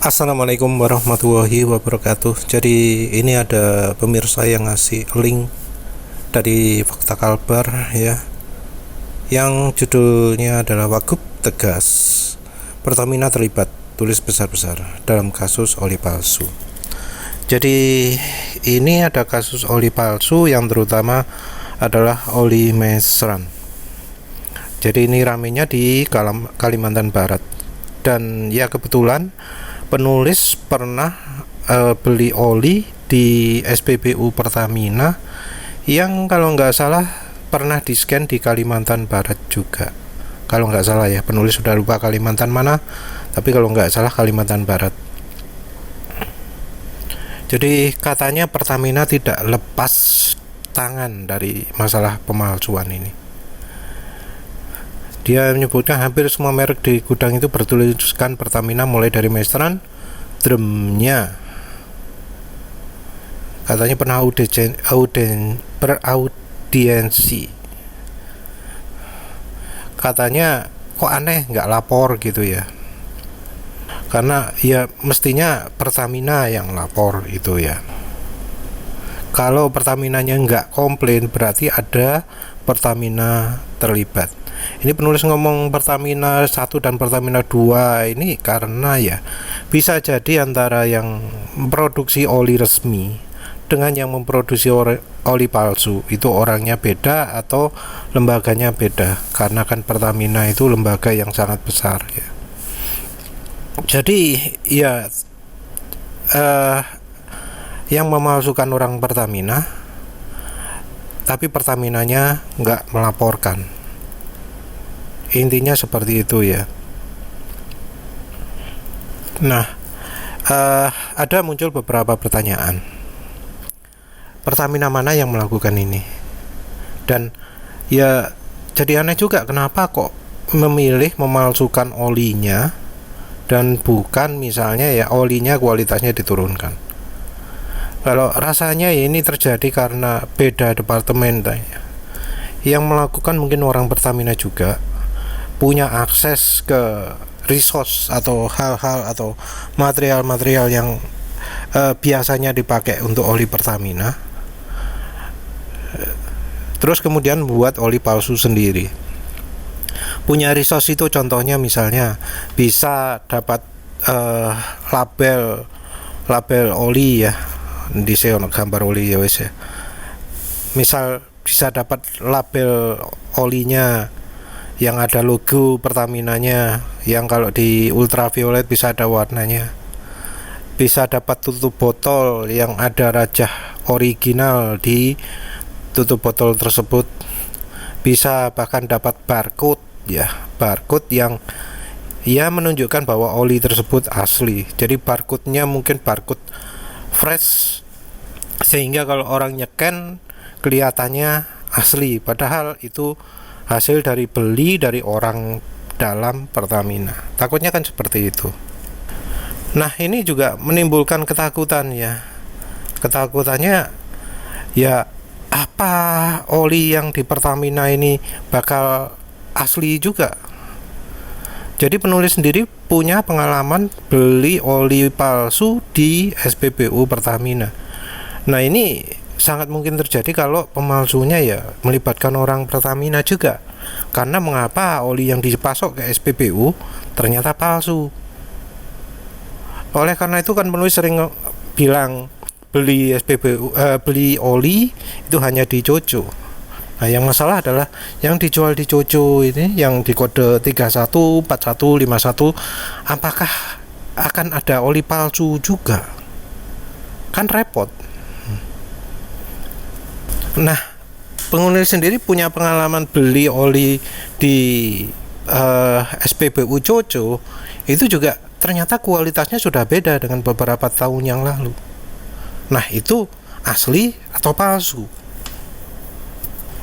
Assalamualaikum warahmatullahi wabarakatuh. Jadi ini ada pemirsa yang ngasih link dari Fakta Kalbar ya, yang judulnya adalah Wagub tegas, Pertamina terlibat, tulis besar-besar dalam kasus oli palsu. Jadi ini ada kasus oli palsu yang terutama adalah oli mesran. Jadi ini ramenya di Kalimantan Barat, dan ya kebetulan penulis pernah beli oli di SPBU Pertamina yang kalau nggak salah pernah di-scan di Kalimantan Barat juga. Kalau nggak salah ya, penulis sudah lupa Kalimantan mana, tapi kalau nggak salah Kalimantan Barat. Jadi katanya Pertamina tidak lepas tangan dari masalah pemalsuan ini. Dia menyebutkan hampir semua merek di gudang itu bertuliskan Pertamina, mulai dari mesran, drumnya. Katanya pernah beraudiensi. Katanya kok aneh nggak lapor gitu ya. Karena ya mestinya Pertamina yang lapor itu ya. Kalau Pertaminanya nggak komplain berarti ada Pertamina terlibat. Ini penulis ngomong Pertamina 1 dan Pertamina 2 ini karena ya bisa jadi antara yang memproduksi oli resmi dengan yang memproduksi oli palsu itu orangnya beda atau lembaganya beda, karena kan Pertamina itu lembaga yang sangat besar ya. Jadi ya yang memalsukan orang Pertamina, tapi Pertaminanya nggak melaporkan. Intinya seperti itu ya. Nah, ada muncul beberapa pertanyaan. Pertamina mana yang melakukan ini? Dan ya jadi aneh juga, kenapa kok memilih memalsukan olinya dan bukan misalnya ya olinya kualitasnya diturunkan. Kalau rasanya ini terjadi karena beda departemen. Yang melakukan mungkin orang Pertamina juga punya akses ke resource atau hal-hal atau material-material yang biasanya dipakai untuk oli Pertamina, terus kemudian membuat oli palsu sendiri. Punya resource itu contohnya misalnya bisa dapat label oli ya, di sini gambar oli ya wes ya. Misal bisa dapat label olinya yang ada logo Pertaminanya, yang kalau di ultraviolet bisa ada warnanya. Bisa dapat tutup botol yang ada rajah original di tutup botol tersebut. Bisa bahkan dapat barcode ya, barcode yang ya menunjukkan bahwa oli tersebut asli. Jadi barcode-nya mungkin barcode fresh, sehingga kalau orang nyeken kelihatannya asli, padahal itu hasil dari beli dari orang dalam Pertamina. Takutnya kan seperti itu. Nah, ini juga menimbulkan ketakutan ya. Ketakutannya ya, apa oli yang di Pertamina ini bakal asli juga? Jadi penulis sendiri punya pengalaman beli oli palsu di SPBU Pertamina. Nah, ini sangat mungkin terjadi kalau pemalsunya ya melibatkan orang Pertamina juga. Karena mengapa oli yang dipasok ke SPBU ternyata palsu? Oleh karena itu kan penulis sering bilang beli SPBU beli oli itu hanya di Jojo. Nah, yang masalah adalah yang dijual di Jojo ini yang di kode 314151, apakah akan ada oli palsu juga? Kan repot. Nah, penulis sendiri punya pengalaman beli oli di SPBU Jojo, itu juga ternyata kualitasnya sudah beda dengan beberapa tahun yang lalu. Nah, itu asli atau palsu?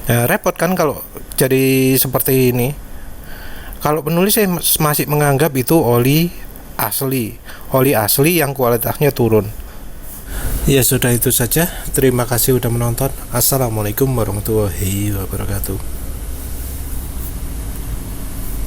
Nah, repot kan kalau jadi seperti ini. Kalau penulis masih menganggap itu oli asli yang kualitasnya turun. Ya sudah, itu saja. Terima kasih sudah menonton. Assalamualaikum warahmatullahi wabarakatuh.